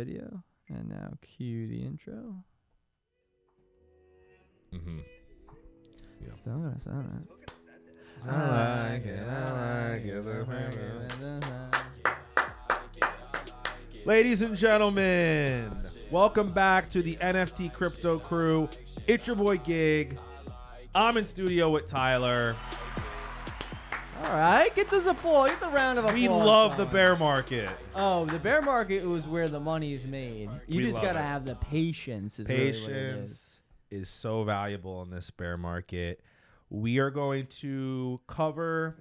Video, and now cue the intro. Mm-hmm. Yeah. Still gonna sound it. I like it. Ladies and gentlemen, welcome back to the NFT Crypto Crew. It's your boy Gig. I'm in studio with Tyler. All right, get this applause. Get the round of applause. We love the going. bear market. Oh, the bear market was where the money is made. You We just love gotta it. have the patience. Is really what it is. Patience is so valuable in this bear market. We are going to cover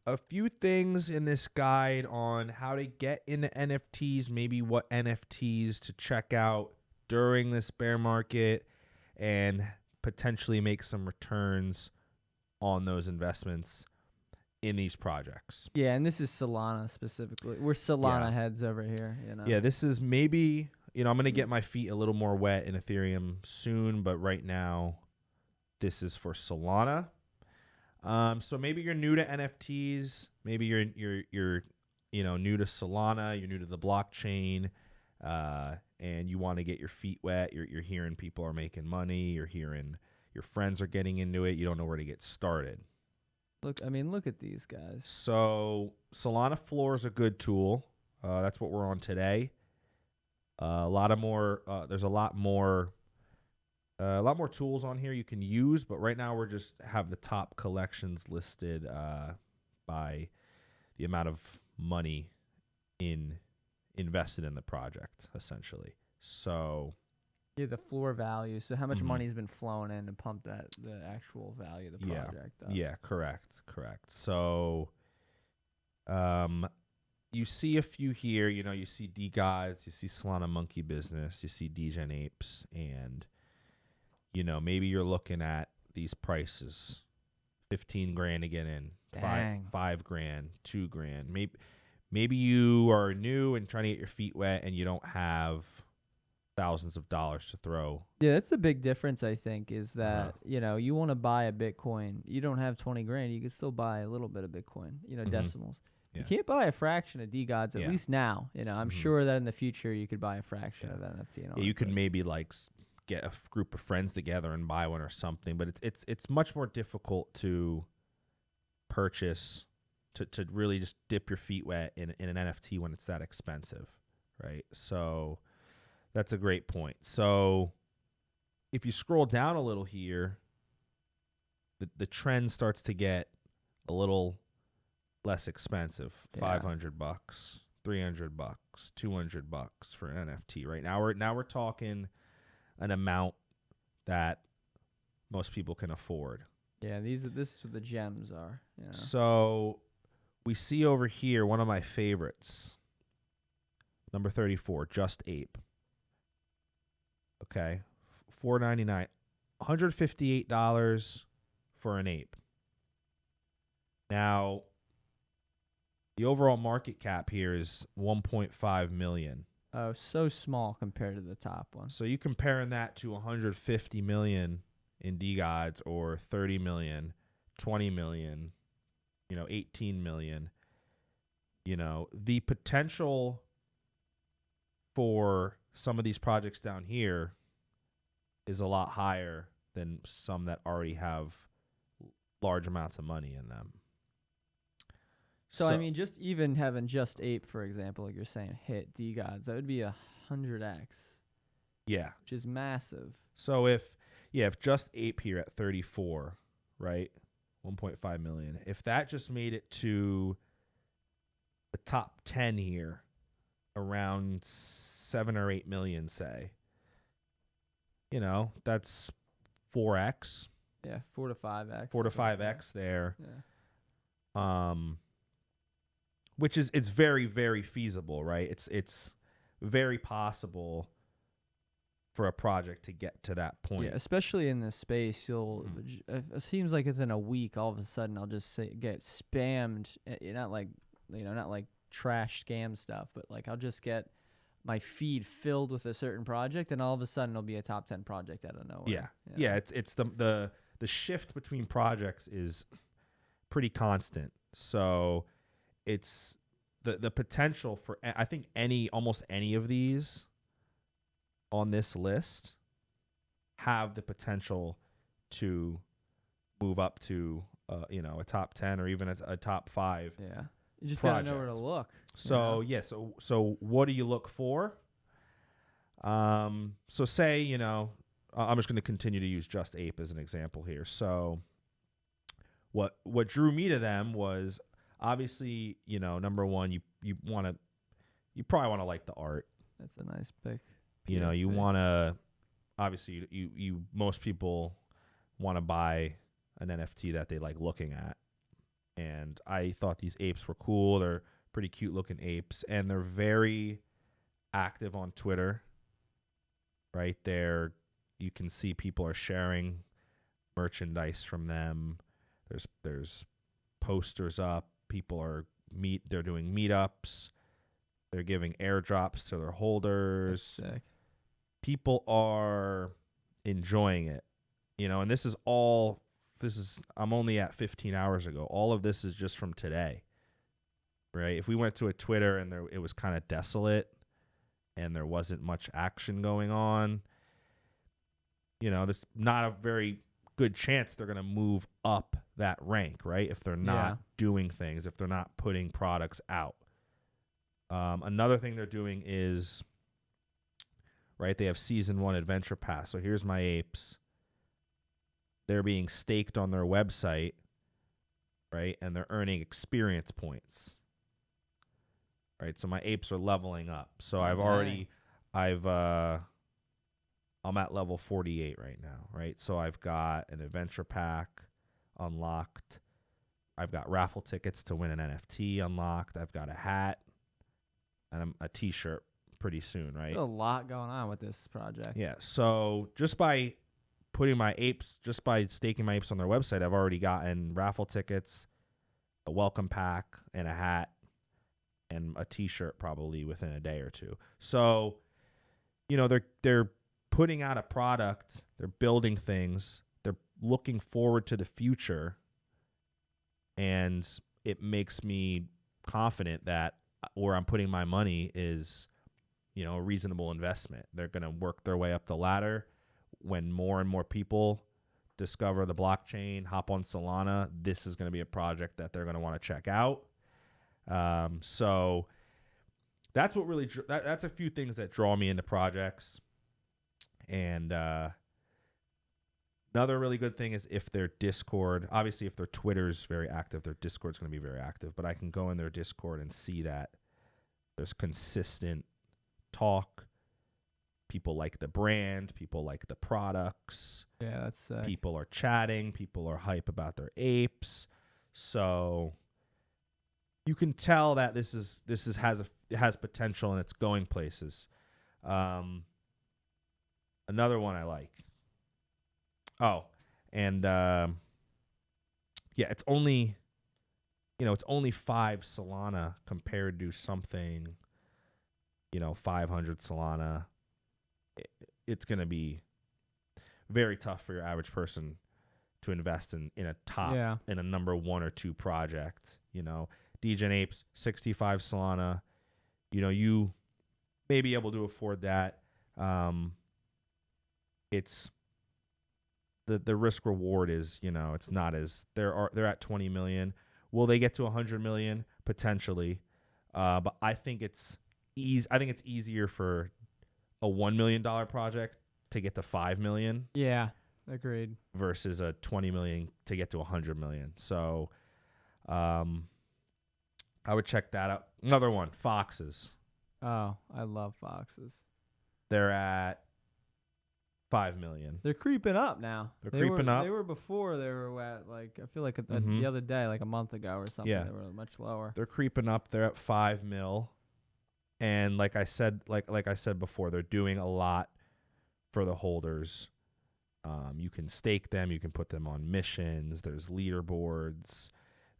a few things in this guide on how to get into NFTs, maybe what NFTs to check out during this bear market, and potentially make some returns on those investments in these projects. Yeah, and this is Solana specifically. We're Solana heads over here. You know. Yeah, this is maybe, I'm going to get my feet a little more wet in Ethereum soon, but right now this is for Solana. So maybe you're new to NFTs, maybe you're new to Solana, you're new to the blockchain, and you want to get your feet wet. You're hearing people are making money, you're hearing your friends are getting into it, you don't know where to get started. Look at these guys. So Solana Floor is a good tool. That's what we're on today. There's a lot more tools on here you can use, but right now we're just have the top collections listed by the amount of money invested in the project, essentially. So Yeah, the floor value. So how much Mhm. money's been flowing in to pump the actual value of the project up? Yeah, correct. So you see a few here, you see D-Gods, you see Solana Monkey Business, you see Degen Apes, and maybe you're looking at these prices, 15 grand to get in, Dang. five grand, 2 grand. Maybe you are new and trying to get your feet wet and you don't have thousands of dollars to throw. Yeah, that's the big difference, I think, is that, you want to buy a Bitcoin. You don't have 20 grand. You can still buy a little bit of Bitcoin, decimals. Yeah. You can't buy a fraction of D-Gods, at Yeah. least now. I'm sure that in the future you could buy a fraction of NFT. And all You that, could but- maybe get a group of friends together and buy one or something, but it's much more difficult to purchase, to really just dip your feet wet in an NFT when it's that expensive, right? So that's a great point. So if you scroll down a little here, the trend starts to get a little less expensive. Yeah. $500, $300, $200 for an NFT. Right now we're talking an amount that most people can afford. Yeah, this is what the gems are. So we see over here one of my favorites, number 34, Just Ape. Okay, $4.99, $158 for an ape. Now, the overall market cap here is 1.5 million. Oh, so small compared to the top one. So you comparing that to 150 million in D-Gods, or 30 million, 20 million, 18 million. The potential for some of these projects down here is a lot higher than some that already have large amounts of money in them. So just even having Just Ape, for example, like you're saying, hit D-Gods, that would be 100x. Yeah. Which is massive. So if Just Ape here at 34, right, 1.5 million, if that just made it to the top 10 here, around 7 or 8 million, say, that's 4x. Yeah, 4 to 5x. 4 to 5x there. Yeah. Which is, it's very, very feasible, right? It's very possible for a project to get to that point. Yeah, especially in this space, it seems like within a week, all of a sudden, I'll just get spammed. Not like trash scam stuff, but like I'll just get my feed filled with a certain project, and all of a sudden it'll be a top 10 project out of nowhere. Yeah. It's the shift between projects is pretty constant. So it's the potential for, I think almost any of these on this list have the potential to move up to a top 10 or even a top 5. Yeah. You just got to know where to project. look. So so what do you look for? So say, I'm just going to continue to use Just Ape as an example here. So what drew me to them was obviously, number one, you probably want to like the art. That's a nice pick. You want to, obviously you most people want to buy an NFT that they like looking at. And I thought these apes were cool. They're pretty cute looking apes, and they're very active on Twitter. Right there, you can see people are sharing merchandise from them. There's posters up. They're doing meetups. They're giving airdrops to their holders. That's sick. People are enjoying it, and I'm only at 15 hours ago. All of this is just from today, right? If we went to a Twitter and it was kind of desolate and there wasn't much action going on, there's not a very good chance they're going to move up that rank, right? If they're not doing things, if they're not putting products out. Another thing they're doing is, right, they have Season 1 Adventure Pass. So here's my apes. They're being staked on their website, right? And they're earning experience points, right? So my apes are leveling up. So I'm at level 48 right now, right? So I've got an adventure pack unlocked. I've got raffle tickets to win an NFT unlocked. I've got a hat and a t-shirt pretty soon, right? There's a lot going on with this project. Yeah. So just by staking my apes on their website, I've already gotten raffle tickets, a welcome pack, and a hat, and a t-shirt probably within a day or two. So, they're putting out a product, they're building things, they're looking forward to the future, and it makes me confident that where I'm putting my money is, a reasonable investment. They're going to work their way up the ladder. When more and more people discover the blockchain, hop on Solana, this is going to be a project that they're going to want to check out. So that's what really that's a few things that draw me into projects. And another really good thing is if their Discord, obviously if their Twitter's very active, their Discord's going to be very active, but I can go in their Discord and see that there's consistent talk. People like the brand. People like the products. Yeah, that's sick. People are chatting. People are hype about their apes. So you can tell that this has potential and it's going places. Another one I like. Oh, and it's only 5 Solana compared to something, 500 Solana. It's going to be very tough for your average person to invest in a number 1 or 2 project. Degen Apes, 65 Solana. You may be able to afford that. It's the risk reward is, it's not as they're at 20 million. Will they get to 100 million? Potentially. But I think it's easier for a $1 million project to get to 5 million. Yeah, agreed. Versus a 20 million to get to 100 million. So, I would check that out. Another one, Foxes. Oh, I love Foxes. They're at 5 million. They're creeping up now. They were before they were at I feel like the other day, like a month ago or something, they were much lower. They're creeping up. They're at 5 mil. And like I said before, they're doing a lot for the holders. You can stake them. You can put them on missions. There's leaderboards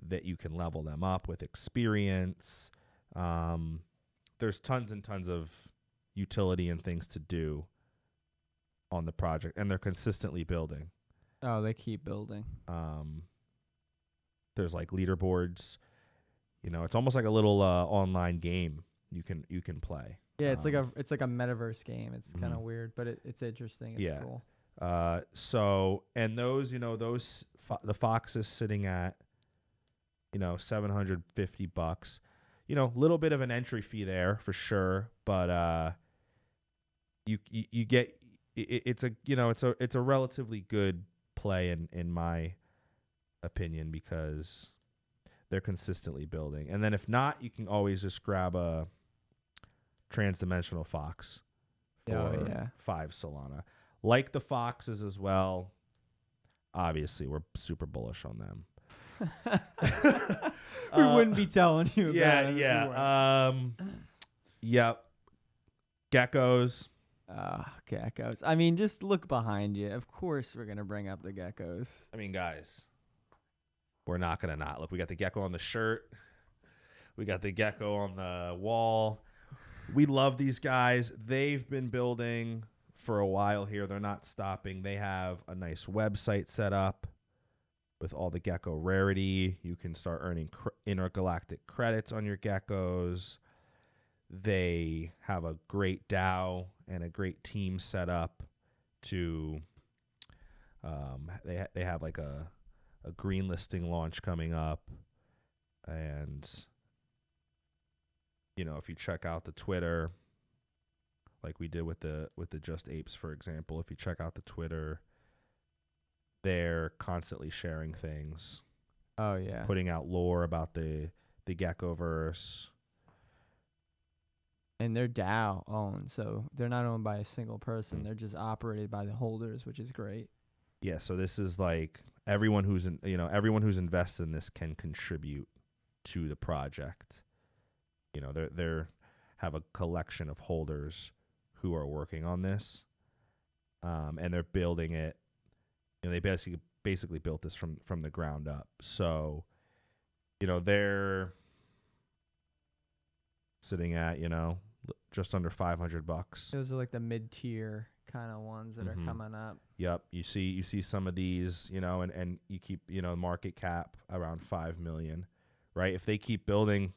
that you can level them up with experience. There's tons and tons of utility and things to do on the project, and they're consistently building. Oh, they keep building. There's leaderboards. You know, it's almost like a little online game you can play. Yeah, it's like a metaverse game. It's kind of weird, but it's interesting. It's cool. So, and those, you know, the Fox is sitting at, you know, $750. You know, little bit of an entry fee there for sure, but you get it's a, you know, it's a relatively good play in my opinion, because they're consistently building. And then if not, you can always just grab a transdimensional Fox for 5 Solana. Like the Foxes as well. Obviously, we're super bullish on them. We wouldn't be telling you about it. Yep. Geckos. Geckos. I mean, just look behind you. Of course we're going to bring up the geckos. I mean, guys, we're not going to not look. We got the gecko on the shirt. We got the gecko on the wall. We love these guys. They've been building for a while here. They're not stopping. They have a nice website set up with all the gecko rarity. You can start earning intergalactic credits on your geckos. They have a great DAO and a great team set up to they have like a green listing launch coming up. And you know, if you check out the Twitter, like we did with the Just Apes, for example, if you check out the Twitter, they're constantly sharing things. Oh yeah. Putting out lore about the Geckoverse. And they're DAO owned, so they're not owned by a single person. They're just operated by the holders, which is great. Yeah, so this is like everyone who's invested in this can contribute to the project. You know, they're have a collection of holders who are working on this, and they're building it. You know, they basically built this from the ground up. So, you know, they're sitting at, you know, just under $500. Those are like the mid-tier kind of ones that are coming up. Yep. You see some of these, you know, and you keep, you know, market cap around 5 million, right? If they keep building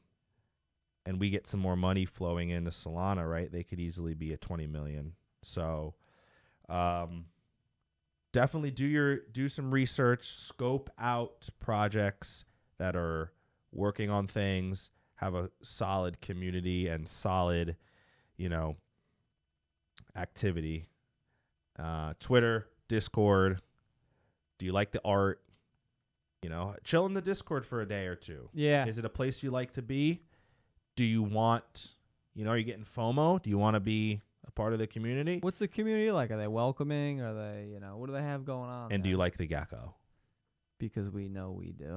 and we get some more money flowing into Solana, right, they could easily be at 20 million. So, definitely do some research, scope out projects that are working on things, have a solid community and solid, you know, activity. Twitter, Discord. Do you like the art? You know, chill in the Discord for a day or two. Yeah. Is it a place you like to be? Do you want, you know, are you getting FOMO? Do you want to be a part of the community? What's the community like? Are they welcoming? Are they, you know, what do they have going on? And do you like the gecko? Because we know we do.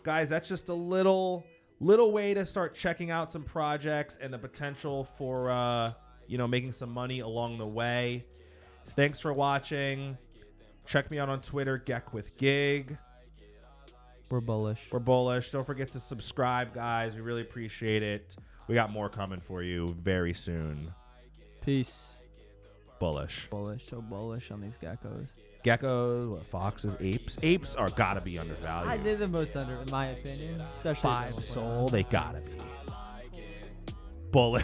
Guys, that's just a little way to start checking out some projects and the potential for, you know, making some money along the way. Thanks for watching. Check me out on Twitter, GeckWithGig. We're bullish. We're bullish. Don't forget to subscribe, guys. We really appreciate it. We got more coming for you very soon. Peace. Bullish. Bullish. So bullish on these geckos. Geckos, foxes, apes. Apes are gotta be undervalued. They're the most under, in my opinion. Especially 5 Sol, they gotta be. Bullish.